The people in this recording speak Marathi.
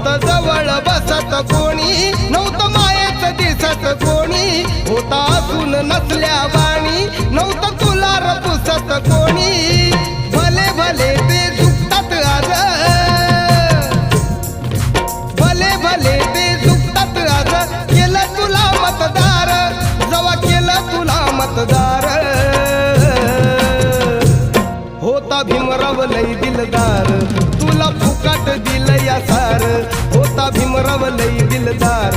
नव्हतं जवळ बसत कोणी, नव्हतं मायेच दिसत कोणी, होता असून नसल्या वाणी, नव्हतं तुला पुसत कोणी. भले भले ते झुकतात आज, भले भले ते झुकतात आज. केलं तुला मतदार, जवा केलं तुला मतदार. होता भीमराव लई दिलदार, तुला फुकट दिल या सार. होता भीमराव लई दिलदार,